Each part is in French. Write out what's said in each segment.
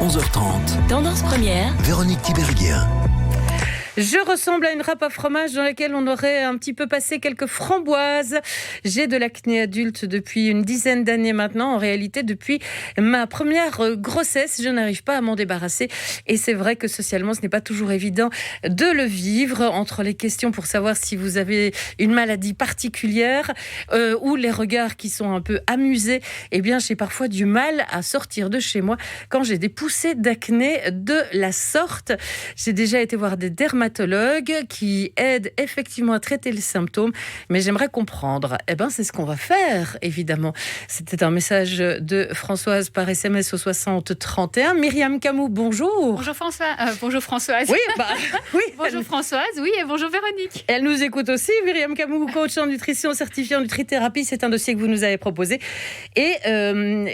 11h30. Tendance première. Véronique Tiberghien. Je ressemble à une râpe à fromage dans laquelle on aurait un petit peu passé quelques framboises. J'ai de l'acné adulte depuis une dizaine d'années maintenant. En réalité, depuis ma première grossesse, je n'arrive pas à m'en débarrasser. Et c'est vrai que socialement, ce n'est pas toujours évident de le vivre. Entre les questions pour savoir si vous avez une maladie particulière ou les regards qui sont un peu amusés, eh bien, j'ai parfois du mal à sortir de chez moi quand j'ai des poussées d'acné de la sorte. J'ai déjà été voir des dermatologues qui aident effectivement à traiter les symptômes, mais j'aimerais comprendre. C'est ce qu'on va faire, évidemment. C'était un message de Françoise par SMS au 60 31. Myriam Camou, bonjour. Bonjour Françoise. Oui, oui. Bonjour Françoise, oui, et bonjour Véronique. Elle nous écoute aussi. Myriam Camou, coach en nutrition, certifiée en nutrithérapie. C'est un dossier que vous nous avez proposé. Et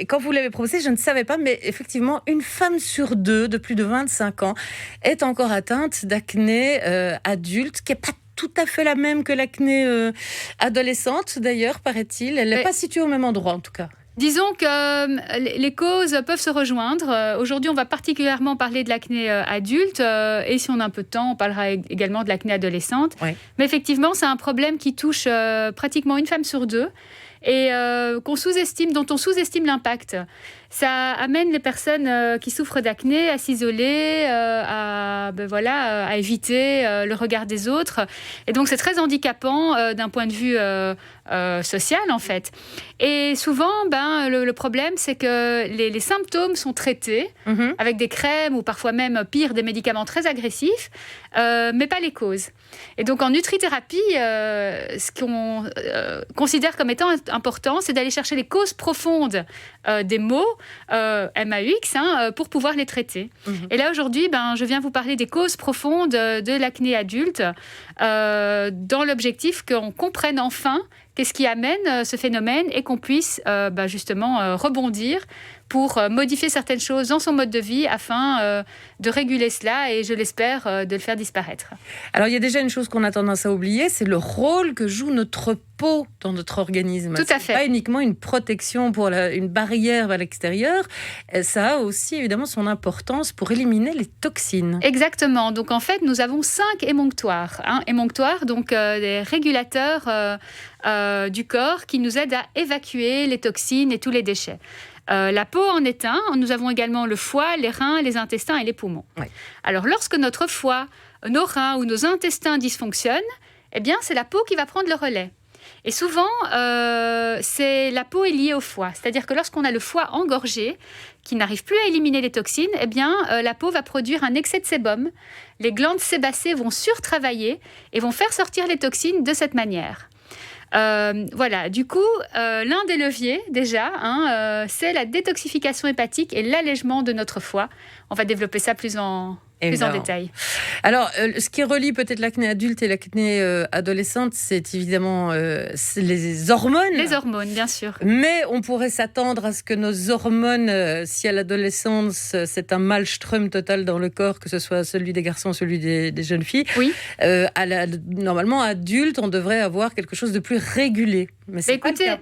quand vous l'avez proposé, je ne savais pas, mais effectivement, une femme sur deux de plus de 25 ans est encore atteinte d'acné adulte, qui n'est pas tout à fait la même que l'acné adolescente, d'ailleurs, paraît-il. Elle n'est pas située au même endroit, en tout cas. Disons que les causes peuvent se rejoindre. Aujourd'hui, on va particulièrement parler de l'acné adulte. Et si on a un peu de temps, on parlera également de l'acné adolescente. Oui. Mais effectivement, c'est un problème qui touche pratiquement une femme sur deux et dont on sous-estime l'impact. Ça amène les personnes qui souffrent d'acné à s'isoler, à éviter le regard des autres. Et donc, c'est très handicapant d'un point de vue social, en fait. Et souvent, le problème, c'est que les symptômes sont traités avec des crèmes ou parfois même, pire, des médicaments très agressifs, mais pas les causes. Et donc, en nutrithérapie, ce qu'on considère comme étant important, c'est d'aller chercher les causes profondes des maux, MAUX, pour pouvoir les traiter. Et là, aujourd'hui, je viens vous parler des causes profondes de l'acné adulte, dans l'objectif qu'on comprenne enfin qu'est-ce qui amène ce phénomène et qu'on puisse justement rebondir pour modifier certaines choses dans son mode de vie afin de réguler cela et, je l'espère, de le faire disparaître. Alors, il y a déjà une chose qu'on a tendance à oublier, c'est le rôle que joue notre peau dans notre organisme. Tout à fait. Pas uniquement une protection pour une barrière vers l'extérieur, ça a aussi évidemment son importance pour éliminer les toxines. Exactement. Donc, en fait, nous avons 5 émonctoires. Émonctoires, donc des régulateurs du corps qui nous aident à évacuer les toxines et tous les déchets. La peau en est un. Nous avons également le foie, les reins, les intestins et les poumons. Oui. Alors, lorsque notre foie, nos reins ou nos intestins dysfonctionnent, c'est la peau qui va prendre le relais. Et souvent, la peau est liée au foie. C'est-à-dire que lorsqu'on a le foie engorgé, qui n'arrive plus à éliminer les toxines, la peau va produire un excès de sébum. Les glandes sébacées vont surtravailler et vont faire sortir les toxines de cette manière. Du coup, l'un des leviers, déjà, c'est la détoxification hépatique et l'allègement de notre foie. On va développer ça plus en détail. Alors, ce qui relie peut-être l'acné adulte et l'acné adolescente, c'est évidemment les hormones. Les hormones, bien sûr. Mais on pourrait s'attendre à ce que nos hormones, si à l'adolescence, c'est un maelstrom total dans le corps, que ce soit celui des garçons, celui des jeunes filles, oui. Normalement, adulte, on devrait avoir quelque chose de plus régulé. Mais c'est pas le cas.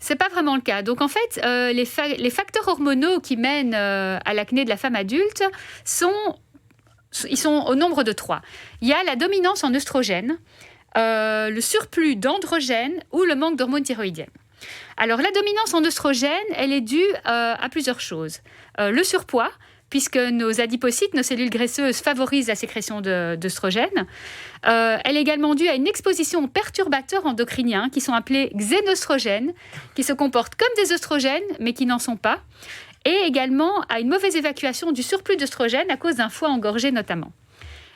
C'est pas vraiment le cas. Donc en fait, les facteurs hormonaux qui mènent à l'acné de la femme adulte ils sont au nombre de 3. Il y a la dominance en œstrogène, le surplus d'androgènes ou le manque d'hormones thyroïdiennes. Alors la dominance en œstrogène, elle est due à plusieurs choses. Le surpoids, puisque nos adipocytes, nos cellules graisseuses, favorisent la sécrétion d'œstrogène. Elle est également due à une exposition aux perturbateurs endocriniens qui sont appelés xénostrogènes, qui se comportent comme des œstrogènes, mais qui n'en sont pas. Et également à une mauvaise évacuation du surplus d'œstrogène à cause d'un foie engorgé notamment.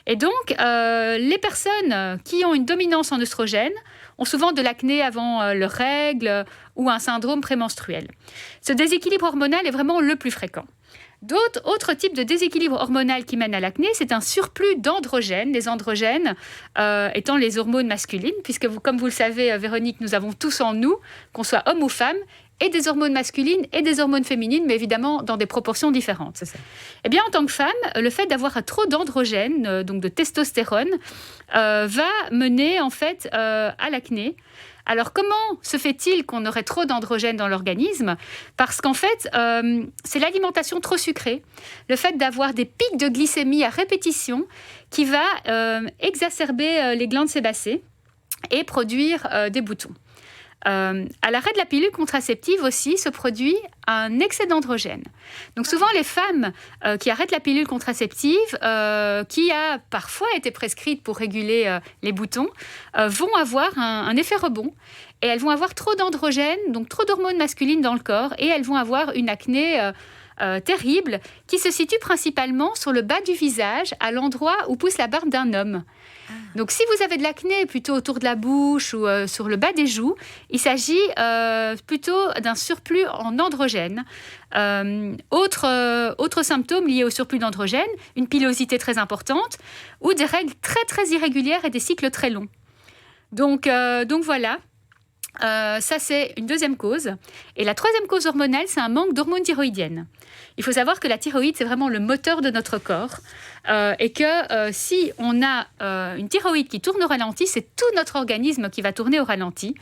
Et donc, les personnes qui ont une dominance en œstrogène ont souvent de l'acné avant leurs règles ou un syndrome prémenstruel. Ce déséquilibre hormonal est vraiment le plus fréquent. Autres types de déséquilibre hormonal qui mènent à l'acné, c'est un surplus d'androgènes, les androgènes étant les hormones masculines, puisque comme vous le savez, Véronique, nous avons tous en nous, qu'on soit homme ou femme, et des hormones masculines et des hormones féminines, mais évidemment dans des proportions différentes. C'est ça. Eh bien, en tant que femme, le fait d'avoir trop d'androgènes, donc de testostérone, va mener en fait à l'acné. Alors, comment se fait-il qu'on aurait trop d'androgènes dans l'organisme ? Parce qu'en fait, c'est l'alimentation trop sucrée, le fait d'avoir des pics de glycémie à répétition qui va exacerber les glandes sébacées et produire des boutons. À l'arrêt de la pilule contraceptive aussi se produit un excès d'androgène. Donc souvent les femmes qui arrêtent la pilule contraceptive, qui a parfois été prescrite pour réguler les boutons, vont avoir un effet rebond et elles vont avoir trop d'androgène, donc trop d'hormones masculines dans le corps, et elles vont avoir une acné terrible qui se situe principalement sur le bas du visage, à l'endroit où pousse la barbe d'un homme. Donc, si vous avez de l'acné plutôt autour de la bouche ou sur le bas des joues, il s'agit plutôt d'un surplus en androgène. Autre symptôme lié au surplus d'androgène, une pilosité très importante ou des règles très, très irrégulières et des cycles très longs. Donc voilà. Ça, c'est une deuxième cause. Et la troisième cause hormonale, c'est un manque d'hormones thyroïdiennes. Il faut savoir que la thyroïde, c'est vraiment le moteur de notre corps. Et que si on a une thyroïde qui tourne au ralenti, c'est tout notre organisme qui va tourner au ralenti.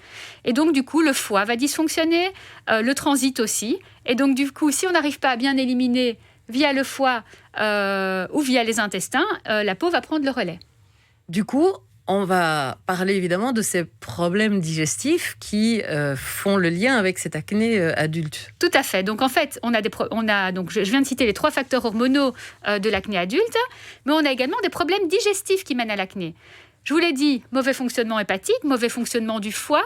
Et donc, du coup, le foie va dysfonctionner, le transit aussi. Et donc, du coup, si on n'arrive pas à bien éliminer via le foie ou via les intestins, la peau va prendre le relais. Du coup, on va parler évidemment de ces problèmes digestifs qui font le lien avec cette acné adulte. Tout à fait. Donc en fait, donc je viens de citer les 3 facteurs hormonaux de l'acné adulte, mais on a également des problèmes digestifs qui mènent à l'acné. Je vous l'ai dit, mauvais fonctionnement hépatique, mauvais fonctionnement du foie,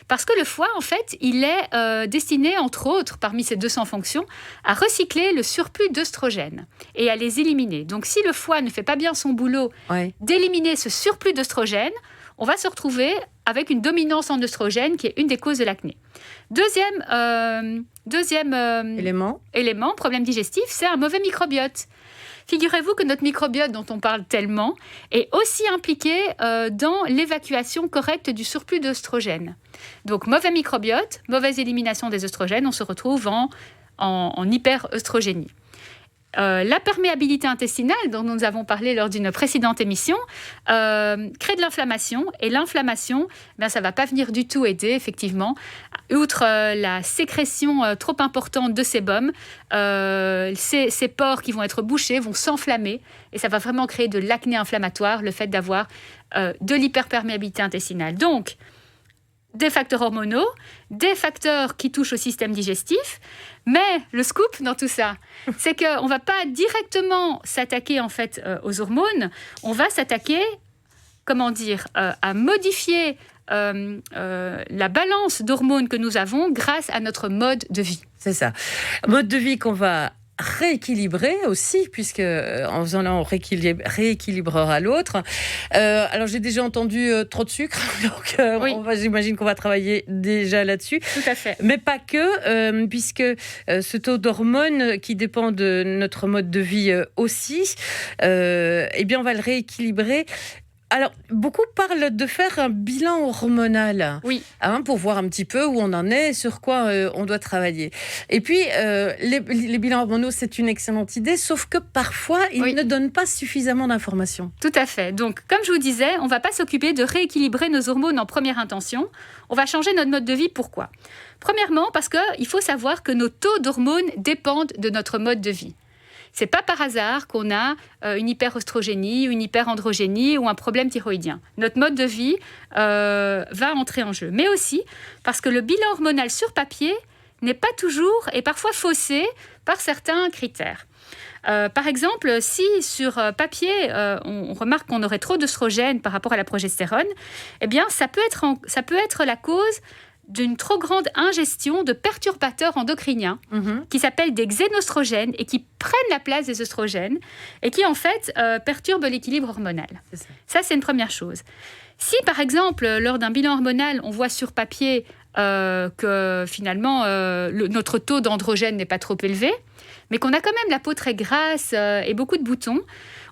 parce que le foie, en fait, il est destiné, entre autres, parmi ses 200 fonctions, à recycler le surplus d'œstrogènes et à les éliminer. Donc, si le foie ne fait pas bien son boulot d'éliminer ce surplus d'œstrogènes, on va se retrouver avec une dominance en œstrogènes qui est une des causes de l'acné. Deuxième élément, problème digestif, c'est un mauvais microbiote. Figurez-vous que notre microbiote dont on parle tellement est aussi impliqué dans l'évacuation correcte du surplus d'œstrogènes. Donc, mauvais microbiote, mauvaise élimination des œstrogènes, on se retrouve en hyperœstrogénie. La perméabilité intestinale, dont nous avons parlé lors d'une précédente émission, crée de l'inflammation. Et l'inflammation, ça ne va pas venir du tout aider, effectivement. Outre la sécrétion trop importante de sébum, ces pores qui vont être bouchés vont s'enflammer. Et ça va vraiment créer de l'acné inflammatoire, le fait d'avoir de l'hyperperméabilité intestinale. Donc, des facteurs hormonaux, des facteurs qui touchent au système digestif. Mais le scoop dans tout ça, c'est qu'on ne va pas directement s'attaquer en fait, aux hormones. On va s'attaquer, à modifier la balance d'hormones que nous avons grâce à notre mode de vie. C'est ça. Mode de vie qu'on va rééquilibrer aussi, puisque en faisant là, on rééquilibrera l'autre. Alors, j'ai déjà entendu trop de sucre, donc j'imagine qu'on va travailler déjà là-dessus. Tout à fait. Mais pas que, puisque ce taux d'hormones qui dépend de notre mode de vie aussi, on va le rééquilibrer. Alors, beaucoup parlent de faire un bilan hormonal, pour voir un petit peu où on en est, sur quoi on doit travailler. Et puis, les bilans hormonaux, c'est une excellente idée, sauf que parfois, ils ne donnent pas suffisamment d'informations. Tout à fait. Donc, comme je vous disais, on ne va pas s'occuper de rééquilibrer nos hormones en première intention. On va changer notre mode de vie. Pourquoi ? Premièrement, parce qu'il faut savoir que nos taux d'hormones dépendent de notre mode de vie. C'est pas par hasard qu'on a une hyperœstrogénie, une hyperandrogénie ou un problème thyroïdien. Notre mode de vie va entrer en jeu. Mais aussi parce que le bilan hormonal sur papier n'est pas toujours et parfois faussé par certains critères. Par exemple, si sur papier, on remarque qu'on aurait trop d'œstrogènes par rapport à la progestérone, ça peut être la cause d'une trop grande ingestion de perturbateurs endocriniens qui s'appellent des xénostrogènes et qui prennent la place des œstrogènes et qui, en fait, perturbent l'équilibre hormonal. Ça, c'est une première chose. Si, par exemple, lors d'un bilan hormonal, on voit sur papier que, finalement, notre taux d'androgène n'est pas trop élevé, mais qu'on a quand même la peau très grasse et beaucoup de boutons,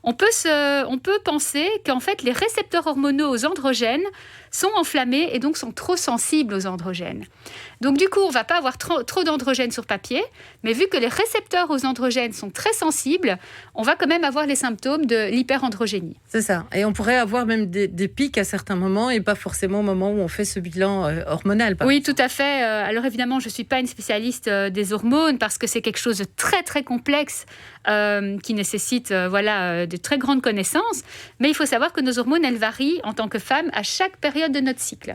on peut penser qu'en fait, les récepteurs hormonaux aux androgènes sont enflammés et donc sont trop sensibles aux androgènes. Donc du coup, on ne va pas avoir trop d'androgènes sur papier, mais vu que les récepteurs aux androgènes sont très sensibles, on va quand même avoir les symptômes de l'hyperandrogénie. C'est ça. Et on pourrait avoir même des pics à certains moments et pas forcément au moment où on fait ce bilan hormonal. Oui, tout à fait. Alors évidemment, je ne suis pas une spécialiste des hormones parce que c'est quelque chose de très très complexe qui nécessite de très grandes connaissances. Mais il faut savoir que nos hormones, elles varient en tant que femmes à chaque période de notre cycle.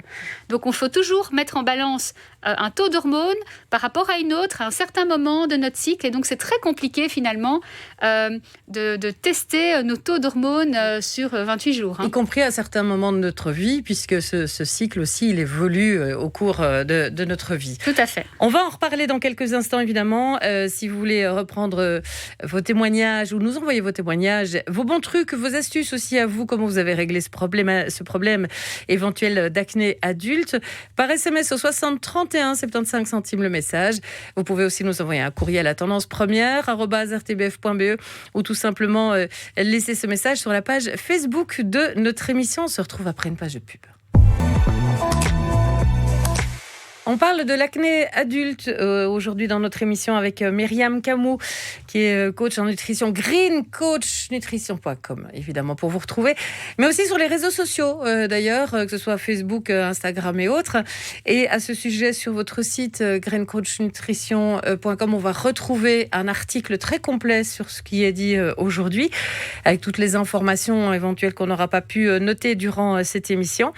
Donc il faut toujours mettre en balance un taux d'hormones par rapport à une autre à un certain moment de notre cycle. Et donc c'est très compliqué finalement de tester nos taux d'hormones sur 28 jours. Y compris à certains moments de notre vie, puisque ce cycle aussi, il évolue au cours de notre vie. Tout à fait. On va en reparler dans quelques instants, évidemment. Si vous voulez reprendre vos témoignages ou nous envoyer vos témoignages, vos bons trucs, vos astuces aussi à vous, comment vous avez réglé ce problème éventuel d'acné adulte, par SMS au 60 31 75 centimes le message. Vous pouvez aussi nous envoyer un courrier à la tendance première @rtbf.be ou tout simplement laisser ce message sur la page Facebook de notre émission. On se retrouve après une page de pub. On parle de l'acné adulte aujourd'hui dans notre émission avec Myriam Camou, qui est coach en nutrition, greencoachnutrition.com, évidemment, pour vous retrouver, mais aussi sur les réseaux sociaux, d'ailleurs, que ce soit Facebook, Instagram et autres. Et à ce sujet, sur votre site greencoachnutrition.com, on va retrouver un article très complet sur ce qui est dit aujourd'hui, avec toutes les informations éventuelles qu'on n'aura pas pu noter durant cette émission.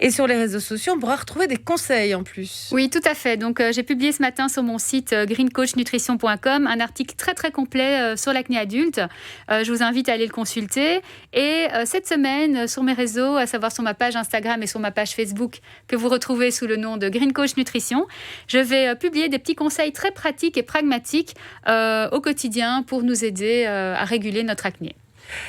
Et sur les réseaux sociaux, on pourra retrouver des conseils en plus. Oui, tout à fait. Donc, j'ai publié ce matin sur mon site greencoachnutrition.com un article très, très complet sur l'acné adulte. Je vous invite à aller le consulter. Et cette semaine, sur mes réseaux, à savoir sur ma page Instagram et sur ma page Facebook, que vous retrouvez sous le nom de Green Coach Nutrition, je vais publier des petits conseils très pratiques et pragmatiques au quotidien pour nous aider à réguler notre acné.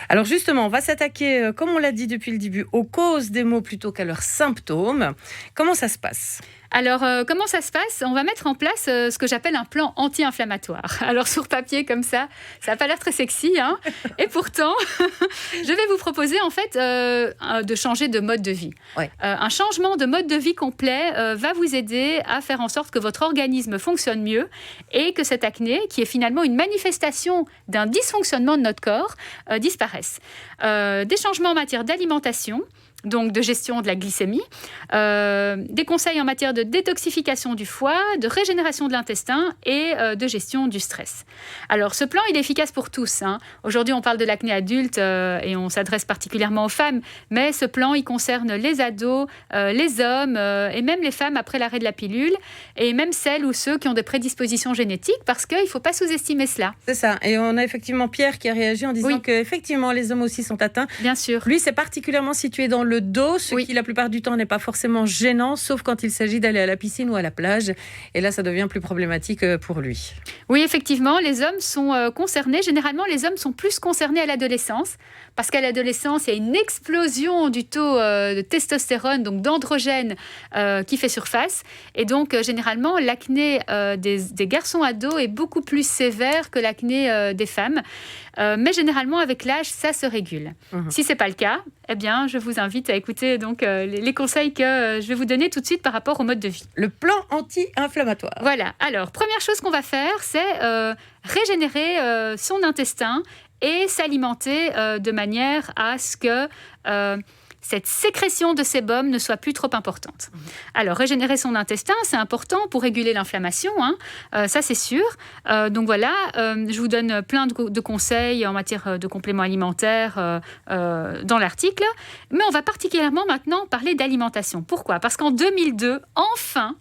Alors justement, on va s'attaquer, comme on l'a dit depuis le début, aux causes des maux plutôt qu'à leurs symptômes. Comment ça se passe ? Alors, comment ça se passe ? On va mettre en place ce que j'appelle un plan anti-inflammatoire. Alors, sur papier, comme ça n'a pas l'air très sexy, hein. Et pourtant, je vais vous proposer, en fait, de changer de mode de vie. Ouais. Un changement de mode de vie complet va vous aider à faire en sorte que votre organisme fonctionne mieux et que cette acné, qui est finalement une manifestation d'un dysfonctionnement de notre corps, disparaisse. Des changements en matière d'alimentation, donc de gestion de la glycémie, des conseils en matière de détoxification du foie, de régénération de l'intestin et de gestion du stress. Alors, ce plan, il est efficace pour tous, hein. Aujourd'hui, on parle de l'acné adulte et on s'adresse particulièrement aux femmes, mais ce plan, il concerne les ados, les hommes et même les femmes après l'arrêt de la pilule et même celles ou ceux qui ont des prédispositions génétiques parce qu'il ne faut pas sous-estimer cela. C'est ça. Et on a effectivement Pierre qui a réagi en disant qu'effectivement, les hommes aussi sont atteints. Bien sûr. Lui, c'est particulièrement situé dans le dos, ce qui la plupart du temps n'est pas forcément gênant, sauf quand il s'agit d'aller à la piscine ou à la plage. Et là, ça devient plus problématique pour lui. Oui, effectivement, les hommes sont concernés. Généralement, les hommes sont plus concernés à l'adolescence, parce qu'à l'adolescence, il y a une explosion du taux de testostérone, donc d'androgène, qui fait surface. Et donc, généralement, l'acné des garçons ados est beaucoup plus sévère que l'acné des femmes. Mais généralement, avec l'âge, ça se régule. Si ce n'est pas le cas, eh bien, je vous invite à écouter donc, les conseils que je vais vous donner tout de suite par rapport au mode de vie. Le plan anti-inflammatoire. Voilà. Alors, première chose qu'on va faire, c'est régénérer son intestin et s'alimenter de manière à ce que cette sécrétion de sébum ne soit plus trop importante. Alors, régénérer son intestin, c'est important pour réguler l'inflammation, hein, ça c'est sûr. Donc voilà, je vous donne plein de conseils en matière de compléments alimentaires dans l'article. Mais on va particulièrement maintenant parler d'alimentation. Pourquoi ? Parce qu'en 2002, enfin,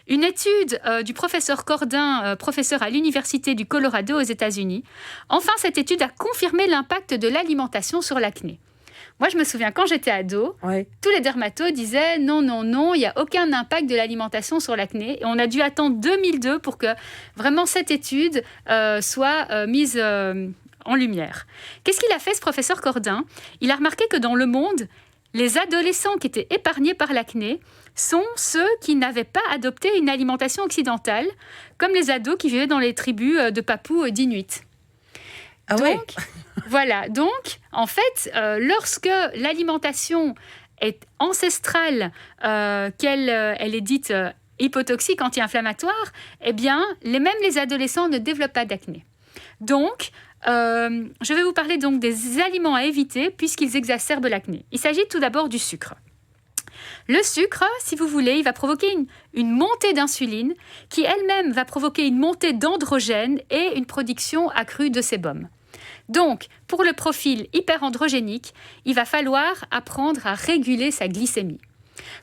une étude du professeur Cordin, professeur à l'Université du Colorado aux États-Unis, enfin cette étude a confirmé l'impact de l'alimentation sur l'acné. Moi, je me souviens, quand j'étais ado, tous les dermatos disaient non, il n'y a aucun impact de l'alimentation sur l'acné. Et on a dû attendre 2002 pour que vraiment cette étude soit mise en lumière. Qu'est-ce qu'il a fait, ce professeur Cordin ? Il a remarqué que dans le monde, les adolescents qui étaient épargnés par l'acné sont ceux qui n'avaient pas adopté une alimentation occidentale, comme les ados qui vivaient dans les tribus de Papous d'Inuits. Ah donc, ouais. Voilà. Donc, en fait, lorsque l'alimentation est ancestrale, qu'elle elle est dite hypotoxique, anti-inflammatoire, eh bien, même les adolescents ne développent pas d'acné. Donc, je vais vous parler donc des aliments à éviter puisqu'ils exacerbent l'acné. Il s'agit tout d'abord du sucre. Le sucre, si vous voulez, il va provoquer une montée d'insuline qui elle-même va provoquer une montée d'androgène et une production accrue de sébum. Donc, pour le profil hyperandrogénique, il va falloir apprendre à réguler sa glycémie.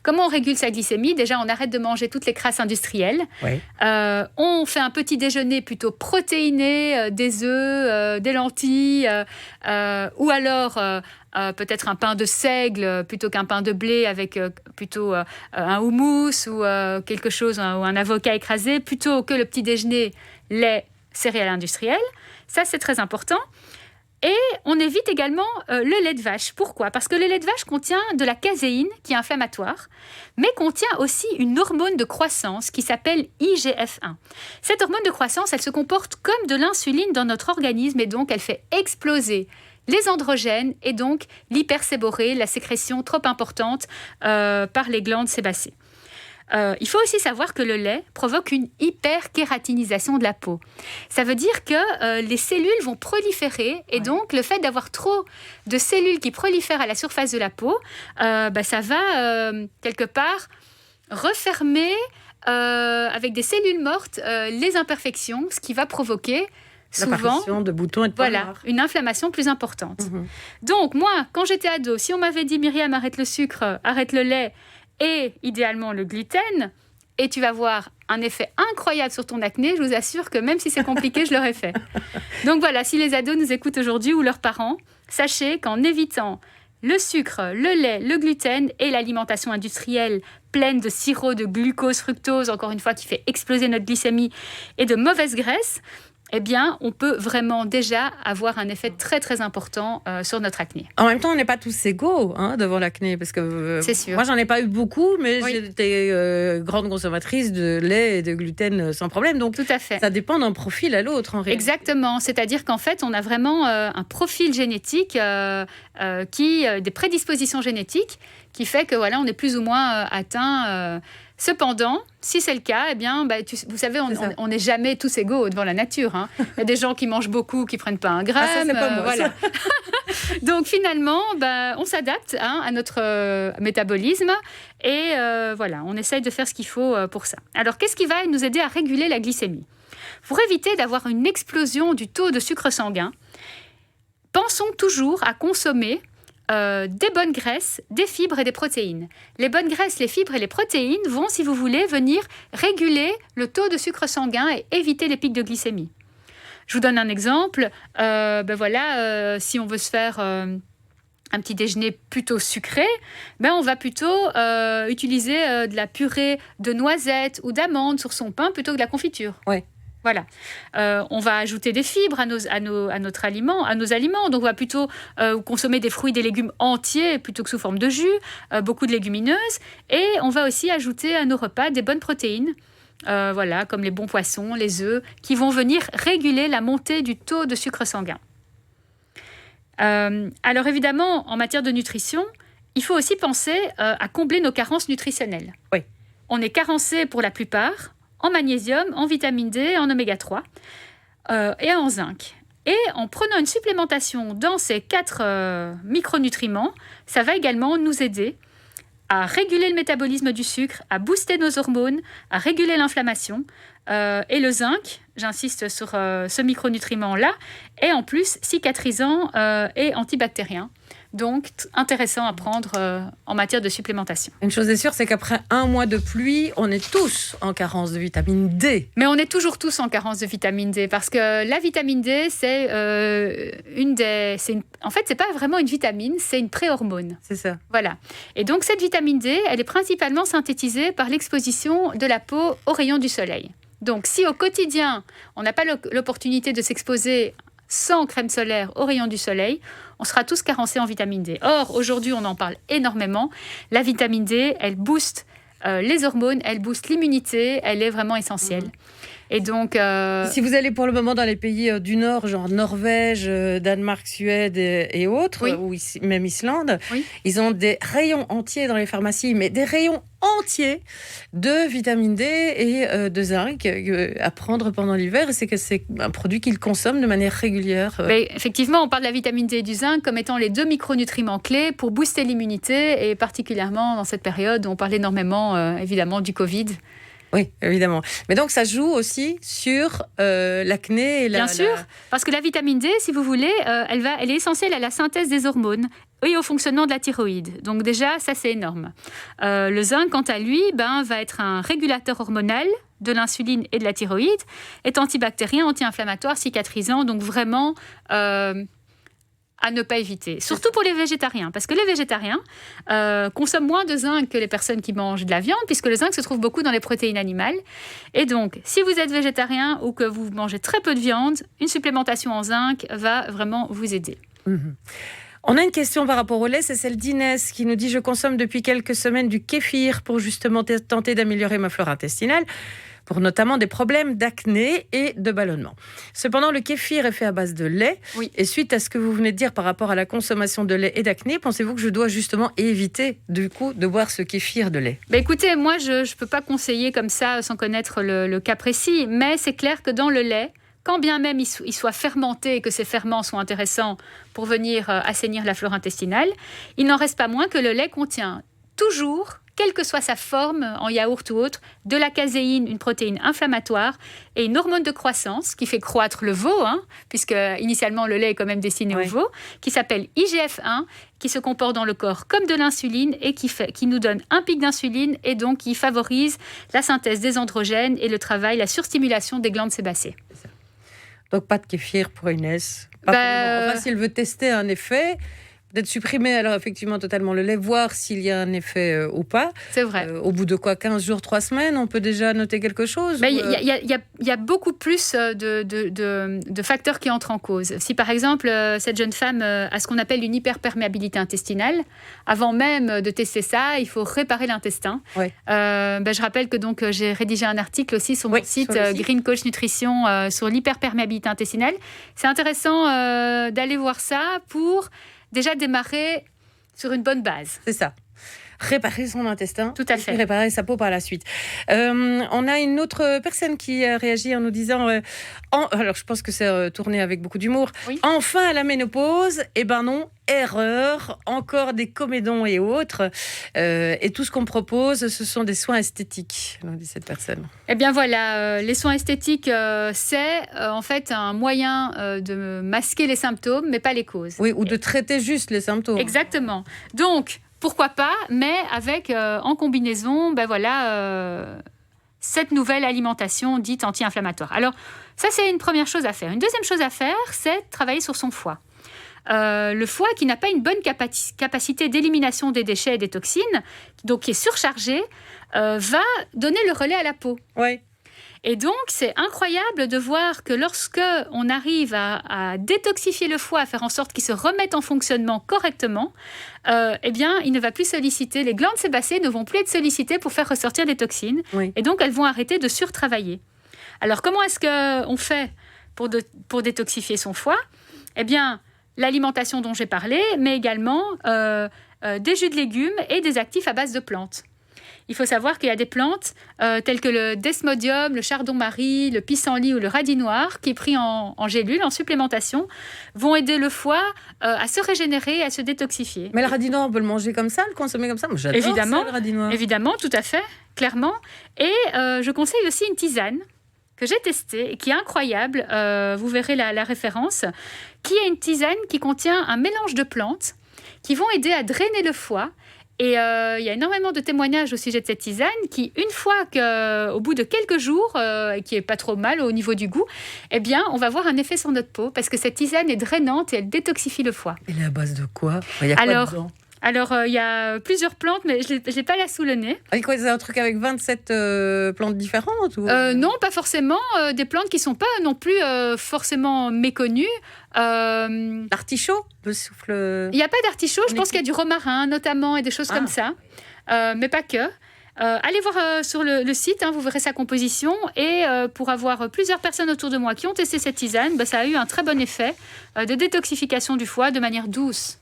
Comment on régule sa glycémie ? Déjà, on arrête de manger toutes les crasses industrielles. Oui. On fait un petit déjeuner plutôt protéiné, des œufs, des lentilles, ou alors peut-être un pain de seigle plutôt qu'un pain de blé avec plutôt un houmous ou quelque chose, ou un avocat écrasé, plutôt que le petit déjeuner, lait, céréales industrielles. Ça, c'est très important. Et on évite également le lait de vache. Pourquoi ? Parce que le lait de vache contient de la caséine, qui est inflammatoire, mais contient aussi une hormone de croissance qui s'appelle IGF-1. Cette hormone de croissance, elle se comporte comme de l'insuline dans notre organisme et donc elle fait exploser les androgènes et donc l'hyperséborrhée, la sécrétion trop importante par les glandes sébacées. Il faut aussi savoir que le lait provoque une hyperkératinisation de la peau. Ça veut dire que les cellules vont proliférer et donc le fait d'avoir trop de cellules qui prolifèrent à la surface de la peau, ça va quelque part refermer avec des cellules mortes les imperfections, ce qui va provoquer souvent de boutons et de points noirs. Une inflammation plus importante. Donc moi, quand j'étais ado, si on m'avait dit « Myriam, arrête le sucre, arrête le lait », et idéalement le gluten, et tu vas voir un effet incroyable sur ton acné, je vous assure que même si c'est compliqué, je l'aurais fait. Donc voilà, si les ados nous écoutent aujourd'hui ou leurs parents, sachez qu'en évitant le sucre, le lait, le gluten et l'alimentation industrielle pleine de sirop, de glucose, fructose, encore une fois, qui fait exploser notre glycémie, et de mauvaise graisse, eh bien, on peut vraiment déjà avoir un effet très, très important sur notre acné. En même temps, on n'est pas tous égaux devant l'acné, parce que c'est sûr. Moi, j'en ai pas eu beaucoup, mais j'étais grande consommatrice de lait et de gluten sans problème. Donc, tout à fait. Ça dépend d'un profil à l'autre, en réalité. Exactement. C'est-à-dire qu'en fait, on a vraiment un profil génétique, des prédispositions génétiques, qui fait que voilà, on est plus ou moins atteint. Cependant, si c'est le cas, eh bien, vous savez, on n'est jamais tous égaux devant la nature. Hein. Il y a des gens qui mangent beaucoup, qui ne prennent pas un gramme. Ah, ça, c'est pas moi, voilà. Donc finalement, on s'adapte à notre métabolisme et voilà, on essaye de faire ce qu'il faut pour ça. Alors, qu'est-ce qui va nous aider à réguler la glycémie ? Pour éviter d'avoir une explosion du taux de sucre sanguin, pensons toujours à consommer des bonnes graisses, des fibres et des protéines. Les bonnes graisses, les fibres et les protéines vont, si vous voulez, venir réguler le taux de sucre sanguin et éviter les pics de glycémie. Je vous donne un exemple. Si on veut se faire un petit déjeuner plutôt sucré, on va plutôt utiliser de la purée de noisettes ou d'amandes sur son pain plutôt que de la confiture. Ouais. Voilà. On va ajouter des fibres à nos aliments. Donc, on va plutôt consommer des fruits et des légumes entiers plutôt que sous forme de jus, beaucoup de légumineuses. Et on va aussi ajouter à nos repas des bonnes protéines, comme les bons poissons, les œufs, qui vont venir réguler la montée du taux de sucre sanguin. Alors, évidemment, en matière de nutrition, il faut aussi penser à combler nos carences nutritionnelles. Oui. On est carencé pour la plupart en magnésium, en vitamine D, en oméga 3 et en zinc. Et en prenant une supplémentation dans ces 4 micronutriments, ça va également nous aider à réguler le métabolisme du sucre, à booster nos hormones, à réguler l'inflammation. Et le zinc, j'insiste sur ce micronutriment-là, est en plus cicatrisant et antibactérien. Donc, intéressant à prendre en matière de supplémentation. Une chose est sûre, c'est qu'après un mois de pluie, on est tous en carence de vitamine D. Mais on est toujours tous en carence de vitamine D, parce que la vitamine D, en fait, c'est pas vraiment une vitamine, c'est une préhormone. C'est ça. Voilà. Et donc, cette vitamine D, elle est principalement synthétisée par l'exposition de la peau aux rayons du soleil. Donc, si au quotidien, on n'a pas l'opportunité de s'exposer sans crème solaire aux rayons du soleil, on sera tous carencés en vitamine D. Or, aujourd'hui, on en parle énormément. La vitamine D, elle booste les hormones, elles boostent l'immunité, elle est vraiment essentielle. Et donc, si vous allez pour le moment dans les pays du Nord, genre Norvège, Danemark, Suède et autres, ou même Islande, ils ont des rayons entiers dans les pharmacies, mais des rayons entiers de vitamine D et de zinc à prendre pendant l'hiver. C'est que c'est un produit qu'ils consomment de manière régulière. Mais effectivement, on parle de la vitamine D et du zinc comme étant les 2 micronutriments clés pour booster l'immunité, et particulièrement dans cette période où on parle énormément, évidemment, du Covid. Oui, évidemment. Mais donc, ça joue aussi sur l'acné et Bien sûr, parce que la vitamine D, si vous voulez, elle est essentielle à la synthèse des hormones et au fonctionnement de la thyroïde. Donc déjà, ça, c'est énorme. Le zinc, quant à lui, va être un régulateur hormonal de l'insuline et de la thyroïde, est antibactérien, anti-inflammatoire, cicatrisant, donc vraiment... à ne pas éviter, surtout pour les végétariens, parce que les végétariens consomment moins de zinc que les personnes qui mangent de la viande, puisque le zinc se trouve beaucoup dans les protéines animales. Et donc, si vous êtes végétarien ou que vous mangez très peu de viande, une supplémentation en zinc va vraiment vous aider. On a une question par rapport au lait, c'est celle d'Inès qui nous dit « Je consomme depuis quelques semaines du kéfir pour justement tenter d'améliorer ma flore intestinale. » pour notamment des problèmes d'acné et de ballonnement. Cependant, le kéfir est fait à base de lait. Et suite à ce que vous venez de dire par rapport à la consommation de lait et d'acné, pensez-vous que je dois justement éviter du coup de boire ce kéfir de lait ? Écoutez, moi je ne peux pas conseiller comme ça sans connaître le cas précis, mais c'est clair que dans le lait, quand bien même il soit fermenté et que ces ferments sont intéressants pour venir assainir la flore intestinale, il n'en reste pas moins que le lait contient toujours, quelle que soit sa forme, en yaourt ou autre, de la caséine, une protéine inflammatoire, et une hormone de croissance qui fait croître le veau, puisque initialement le lait est quand même destiné au veau, qui s'appelle IGF-1, qui se comporte dans le corps comme de l'insuline et qui nous donne un pic d'insuline et donc qui favorise la synthèse des androgènes et le travail, la surstimulation des glandes sébacées. Donc pas de kéfir pour Inès. Enfin, si elle veut tester un effet... Peut-être supprimer alors effectivement totalement le lait, voir s'il y a un effet ou pas. C'est vrai. Au bout de 15 jours, 3 semaines, on peut déjà noter quelque chose. Il y a beaucoup plus de facteurs qui entrent en cause. Si par exemple, cette jeune femme a ce qu'on appelle une hyperperméabilité intestinale, avant même de tester ça, il faut réparer l'intestin. Je rappelle que donc, j'ai rédigé un article aussi sur mon site Green Coach Nutrition sur l'hyperperméabilité intestinale. C'est intéressant d'aller voir ça pour... déjà démarrer sur une bonne base. C'est ça. Réparer son intestin. Tout à fait. Et réparer sa peau par la suite. On a une autre personne qui a réagi en nous disant... alors, je pense que c'est tourné avec beaucoup d'humour. Oui. Enfin, à la ménopause, eh ben non, erreur. Encore des comédons et autres. Et tout ce qu'on propose, ce sont des soins esthétiques, nous dit cette personne. Eh bien voilà, les soins esthétiques, c'est en fait un moyen de masquer les symptômes, mais pas les causes. Oui, ou de traiter juste les symptômes. Exactement. Donc... pourquoi pas, mais avec en combinaison, cette nouvelle alimentation dite anti-inflammatoire. Alors, ça, c'est une première chose à faire. Une deuxième chose à faire, c'est travailler sur son foie. Le foie qui n'a pas une bonne capacité d'élimination des déchets et des toxines, donc qui est surchargé, va donner le relais à la peau. Oui. Et donc, c'est incroyable de voir que lorsque on arrive à détoxifier le foie, à faire en sorte qu'il se remette en fonctionnement correctement, il ne va plus solliciter, les glandes sébacées ne vont plus être sollicitées pour faire ressortir les toxines. Oui. Et donc, elles vont arrêter de surtravailler. Alors, comment est-ce qu'on fait pour détoxifier son foie ? Eh bien, l'alimentation dont j'ai parlé, mais également des jus de légumes et des actifs à base de plantes. Il faut savoir qu'il y a des plantes telles que le desmodium, le chardon-marie, le pissenlit ou le radis noir qui, pris en gélule, en supplémentation, vont aider le foie à se régénérer, à se détoxifier. Mais le radis noir, on peut le manger comme ça, le consommer comme ça ? Moi, j'adore évidemment, ça, le radis noir. Évidemment, tout à fait, clairement. Et je conseille aussi une tisane que j'ai testée, qui est incroyable, vous verrez la référence, qui est une tisane qui contient un mélange de plantes qui vont aider à drainer le foie. Et il y a énormément de témoignages au sujet de cette tisane qui, une fois qu'au bout de quelques jours, qui est pas trop mal au niveau du goût, eh bien, on va voir un effet sur notre peau parce que cette tisane est drainante et elle détoxifie le foie. Elle est à base de quoi ? Il y a quoi dedans ? Alors, il y a plusieurs plantes, mais je n'ai pas là sous le nez. Et quoi, c'est un truc avec 27 plantes différentes ou... Non, pas forcément. Des plantes qui ne sont pas non plus forcément méconnues. L'artichaut, le souffle... Il n'y a pas d'artichaut. Je pense qu'il y a du romarin, notamment, et des choses comme ça. Mais pas que. allez voir sur le site, vous verrez sa composition. Et pour avoir plusieurs personnes autour de moi qui ont testé cette tisane, ça a eu un très bon effet de détoxification du foie de manière douce.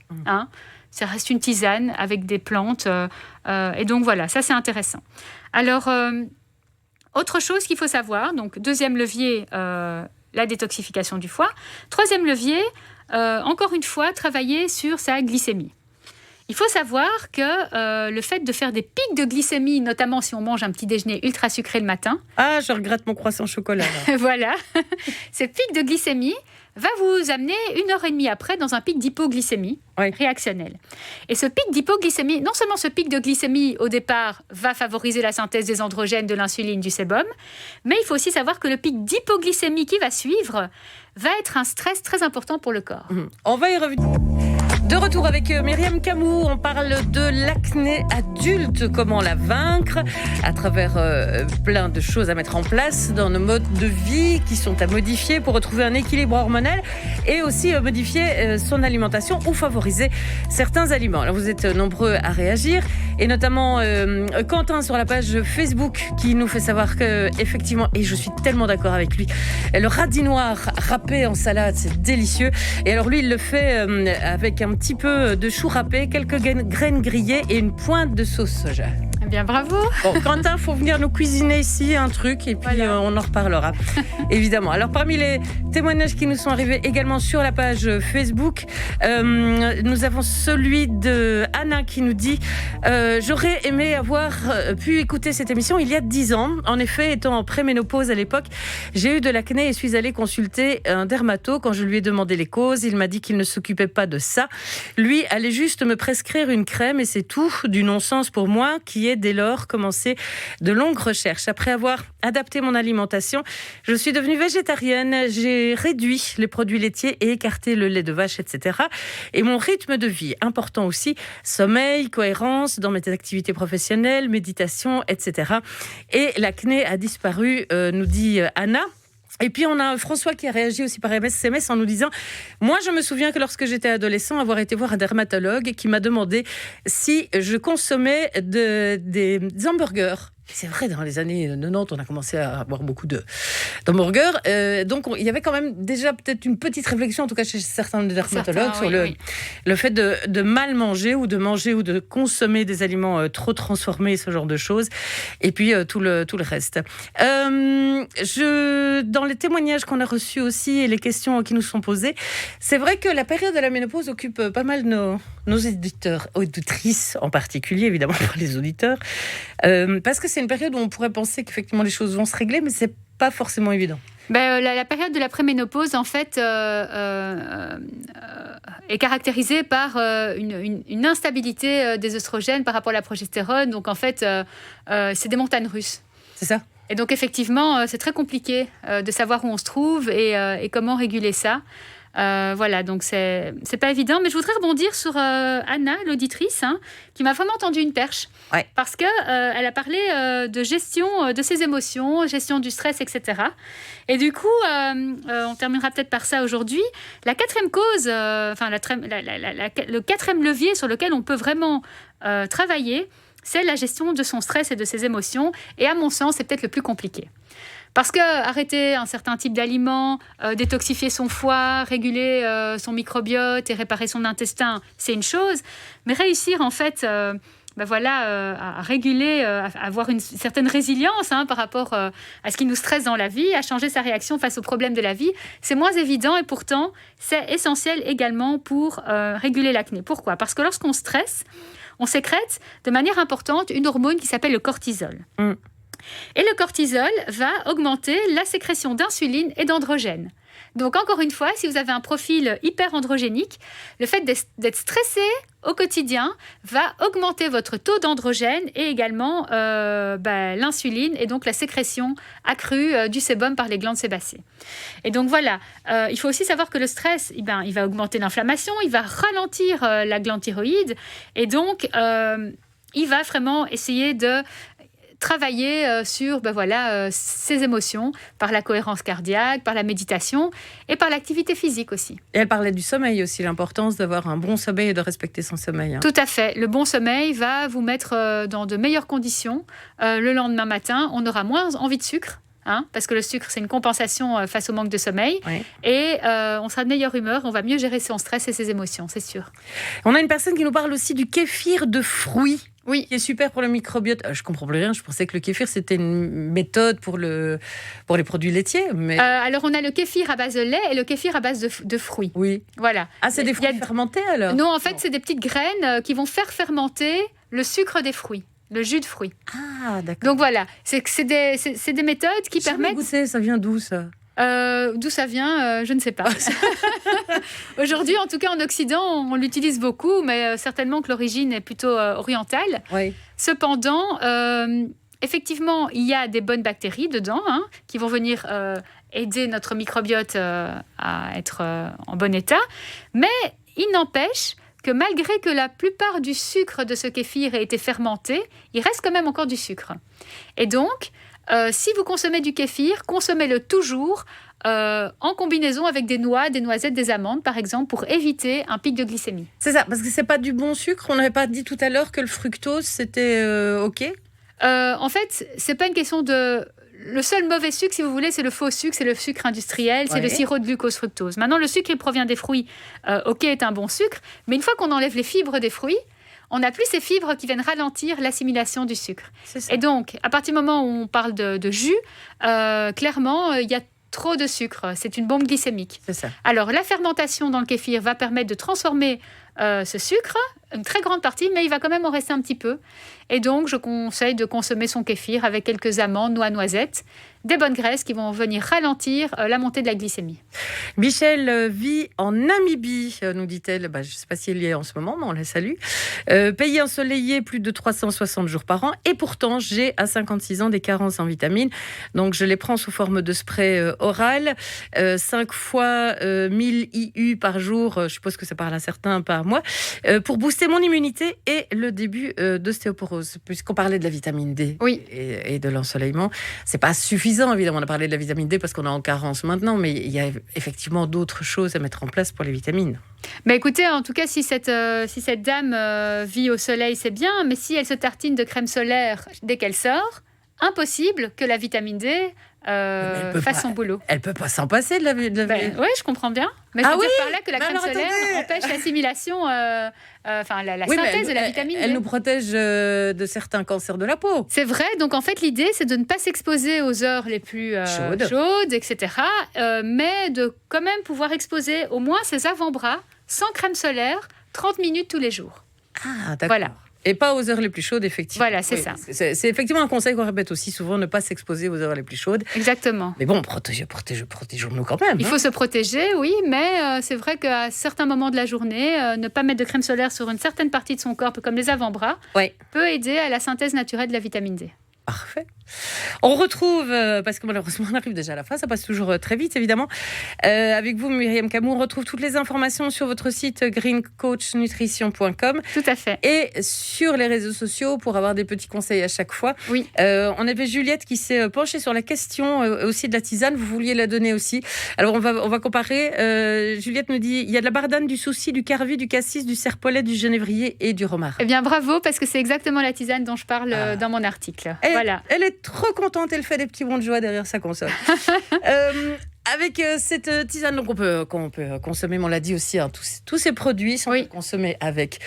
Ça reste une tisane avec des plantes. Et donc voilà, ça c'est intéressant. Alors, autre chose qu'il faut savoir, donc deuxième levier, la détoxification du foie. Troisième levier, encore une fois, travailler sur sa glycémie. Il faut savoir que le fait de faire des pics de glycémie, notamment si on mange un petit déjeuner ultra sucré le matin. Ah, je regrette mon croissant au chocolat. Voilà. Ces pics de glycémie va vous amener 1h30 après dans un pic d'hypoglycémie réactionnelle. Et ce pic d'hypoglycémie, non seulement ce pic de glycémie au départ va favoriser la synthèse des androgènes, de l'insuline, du sébum, mais il faut aussi savoir que le pic d'hypoglycémie qui va suivre va être un stress très important pour le corps. On va y revenir. De retour avec Myriam Camou, on parle de l'acné adulte, comment la vaincre à travers plein de choses à mettre en place dans nos modes de vie qui sont à modifier pour retrouver un équilibre hormonal et aussi modifier son alimentation ou favoriser certains aliments. Alors vous êtes nombreux à réagir et notamment Quentin sur la page Facebook qui nous fait savoir que effectivement, et je suis tellement d'accord avec lui, le radis noir râpé en salade, c'est délicieux. Et alors lui, il le fait avec un petit peu de chou râpé, quelques graines grillées et une pointe de sauce soja. Eh bien, bravo. Bon, Quentin, il faut venir nous cuisiner ici un truc et puis on en reparlera, évidemment. Alors, parmi les témoignages qui nous sont arrivés également sur la page Facebook, nous avons celui de Anna qui nous dit « J'aurais aimé avoir pu écouter cette émission il y a 10 ans. En effet, étant en préménopause à l'époque, j'ai eu de l'acné et suis allée consulter un dermato. Quand je lui ai demandé les causes, il m'a dit qu'il ne s'occupait pas de ça. Lui allait juste me prescrire une crème et c'est tout, du non-sens pour moi qui est dès lors commencé de longues recherches. Après avoir adapté mon alimentation, je suis devenue végétarienne. J'ai réduit les produits laitiers et écarté le lait de vache, etc. Et mon rythme de vie, important aussi, sommeil, cohérence dans mes activités professionnelles, méditation, etc. Et l'acné a disparu, nous dit Anna. Et puis on a François qui a réagi aussi par SMS en nous disant « Moi je me souviens que lorsque j'étais adolescent, avoir été voir un dermatologue qui m'a demandé si je consommais des hamburgers. » C'est vrai, dans les années 90, on a commencé à avoir beaucoup d'hamburgers. Donc, il y avait quand même déjà peut-être une petite réflexion, en tout cas chez certains dermatologues, sur le fait de mal manger ou de consommer des aliments trop transformés, ce genre de choses. Et puis, tout le reste. Dans les témoignages qu'on a reçus aussi et les questions qui nous sont posées, c'est vrai que la période de la ménopause occupe pas mal nos éditeurs, auditrices en particulier, évidemment, pas les auditeurs, parce que c'est une période où on pourrait penser qu'effectivement les choses vont se régler, mais c'est pas forcément évident. La période de la préménopause, en fait, est caractérisée par une instabilité des œstrogènes par rapport à la progestérone. Donc, en fait, c'est des montagnes russes. C'est ça. Et donc, effectivement, c'est très compliqué de savoir où on se trouve et comment réguler ça. Voilà, donc c'est pas évident. Mais je voudrais rebondir sur Anna, l'auditrice, qui m'a vraiment tendu une perche. Ouais. Parce qu'elle a parlé de gestion de ses émotions, gestion du stress, etc. Et du coup, on terminera peut-être par ça aujourd'hui. La quatrième cause, le quatrième levier sur lequel on peut vraiment travailler, c'est la gestion de son stress et de ses émotions. Et à mon sens, c'est peut-être le plus compliqué. Parce que arrêter un certain type d'aliments, détoxifier son foie, réguler son microbiote et réparer son intestin, c'est une chose. Mais réussir en fait à réguler, à avoir une certaine résilience par rapport à ce qui nous stresse dans la vie, à changer sa réaction face aux problèmes de la vie, c'est moins évident et pourtant c'est essentiel également pour réguler l'acné. Pourquoi ? Parce que lorsqu'on stresse, on sécrète de manière importante une hormone qui s'appelle le cortisol. Et le cortisol va augmenter la sécrétion d'insuline et d'androgène. Donc, encore une fois, si vous avez un profil hyperandrogénique, le fait d'être stressé au quotidien va augmenter votre taux d'androgène et également l'insuline et donc la sécrétion accrue du sébum par les glandes sébacées. Et donc, voilà, il faut aussi savoir que le stress, il va augmenter l'inflammation, il va ralentir la glande thyroïde et donc, il va vraiment essayer de travailler sur ses émotions, par la cohérence cardiaque, par la méditation et par l'activité physique aussi. Et elle parlait du sommeil aussi, l'importance d'avoir un bon sommeil et de respecter son sommeil. Hein. Tout à fait. Le bon sommeil va vous mettre dans de meilleures conditions. Le lendemain matin, on aura moins envie de sucre. Parce que le sucre, c'est une compensation face au manque de sommeil. Oui. Et on sera de meilleure humeur, on va mieux gérer son stress et ses émotions, c'est sûr. On a une personne qui nous parle aussi du kéfir de fruits. Oui. Qui est super pour le microbiote. Je ne comprends plus rien, je pensais que le kéfir, c'était une méthode pour les produits laitiers. Mais... alors, on a le kéfir à base de lait et le kéfir à base de fruits. Oui. Voilà. Ah, c'est des fruits fermentés alors ? Non, en fait, c'est des petites graines qui vont faire fermenter le sucre des fruits. Le jus de fruits. Ah, d'accord. Donc voilà, c'est des méthodes qui permettent... Goûté, ça vient d'où ça ? D'où ça vient, je ne sais pas. Aujourd'hui, en tout cas en Occident, on l'utilise beaucoup, mais certainement que l'origine est plutôt orientale. Oui. Cependant, effectivement, il y a des bonnes bactéries dedans qui vont venir aider notre microbiote à être en bon état. Mais il n'empêche que malgré que la plupart du sucre de ce kéfir ait été fermenté, il reste quand même encore du sucre. Et donc, si vous consommez du kéfir, consommez-le toujours en combinaison avec des noix, des noisettes, des amandes, par exemple, pour éviter un pic de glycémie. C'est ça, parce que c'est pas du bon sucre. On n'avait pas dit tout à l'heure que le fructose, c'était OK ? En fait, c'est pas une question de... Le seul mauvais sucre, si vous voulez, c'est le faux sucre, c'est le sucre industriel, c'est le sirop de glucose fructose. Maintenant, le sucre qui provient des fruits, est un bon sucre, mais une fois qu'on enlève les fibres des fruits, on n'a plus ces fibres qui viennent ralentir l'assimilation du sucre. Et donc, à partir du moment où on parle de jus, clairement, il y a trop de sucre. C'est une bombe glycémique. C'est ça. Alors, la fermentation dans le kéfir va permettre de transformer ce sucre, une très grande partie, mais il va quand même en rester un petit peu. Et donc, je conseille de consommer son kéfir avec quelques amandes, noix, noisettes, des bonnes graisses qui vont venir ralentir la montée de la glycémie. Michel vit en Namibie, nous dit-elle. Je ne sais pas si elle y est en ce moment, mais on la salue. Pays ensoleillé plus de 360 jours par an. Et pourtant, j'ai à 56 ans des carences en vitamines. Donc, je les prends sous forme de spray oral. 5 fois 1000 IU par jour. Je suppose que ça parle à certains, pas à moi. Pour booster mon immunité et le début d'ostéoporose. Puisqu'on parlait de la vitamine D et de l'ensoleillement. C'est pas suffisant, évidemment. On a parlé de la vitamine D parce qu'on est en carence maintenant, mais il y a effectivement d'autres choses à mettre en place pour les vitamines. Mais écoutez, en tout cas, si cette dame vit au soleil, c'est bien, mais si elle se tartine de crème solaire dès qu'elle sort, impossible que la vitamine D fasse son boulot. Elle peut pas s'en passer de la oui, je comprends bien. Mais je veux dire par là que la crème solaire empêche l'assimilation, la synthèse de la vitamine D. Elle nous protège de certains cancers de la peau. C'est vrai, donc en fait l'idée c'est de ne pas s'exposer aux heures les plus chaudes, etc. Mais de quand même pouvoir exposer au moins ses avant-bras sans crème solaire 30 minutes tous les jours. Ah, d'accord. Voilà. Et pas aux heures les plus chaudes, effectivement. Voilà, c'est ça. C'est effectivement un conseil qu'on répète aussi souvent, ne pas s'exposer aux heures les plus chaudes. Exactement. Mais bon, protégeons-nous quand même. Il faut se protéger, oui, mais c'est vrai qu'à certains moments de la journée, ne pas mettre de crème solaire sur une certaine partie de son corps, comme les avant-bras, peut aider à la synthèse naturelle de la vitamine D. Parfait. On retrouve, parce que malheureusement on arrive déjà à la fin, ça passe toujours très vite évidemment, avec vous Myriam Camou, on retrouve toutes les informations sur votre site greencoachnutrition.com. Tout à fait. Et sur les réseaux sociaux pour avoir des petits conseils à chaque fois. Oui. On avait Juliette qui s'est penchée sur la question aussi de la tisane, vous vouliez la donner aussi. Alors on va comparer. Juliette nous dit, il y a de la bardane, du souci, du carvi, du cassis, du serpolet, du genévrier et du romarin. Eh bien bravo, parce que c'est exactement la tisane dont je parle dans mon article. Voilà. Elle est trop contente, elle fait des petits bonds de joie derrière sa console. Avec cette tisane, donc qu'on peut consommer, mais on l'a dit aussi, tous ces produits sont consommés avec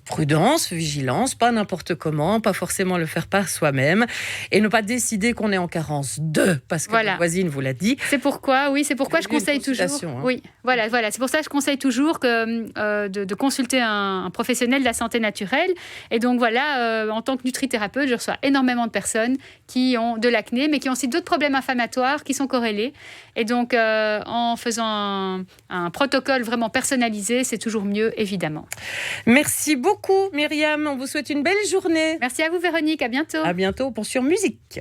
prudence, vigilance, pas n'importe comment, pas forcément le faire par soi-même, et ne pas décider qu'on est en carence parce que la voisine vous l'a dit. C'est pourquoi je conseille toujours. Oui, voilà, c'est pour ça que je conseille toujours de consulter un professionnel de la santé naturelle. Et donc voilà, en tant que nutrithérapeute, je reçois énormément de personnes qui ont de l'acné, mais qui ont aussi d'autres problèmes inflammatoires qui sont corrélés. Et donc, en faisant un protocole vraiment personnalisé, c'est toujours mieux, évidemment. Merci beaucoup, Myriam. On vous souhaite une belle journée. Merci à vous, Véronique. À bientôt. À bientôt pour Sur Musique.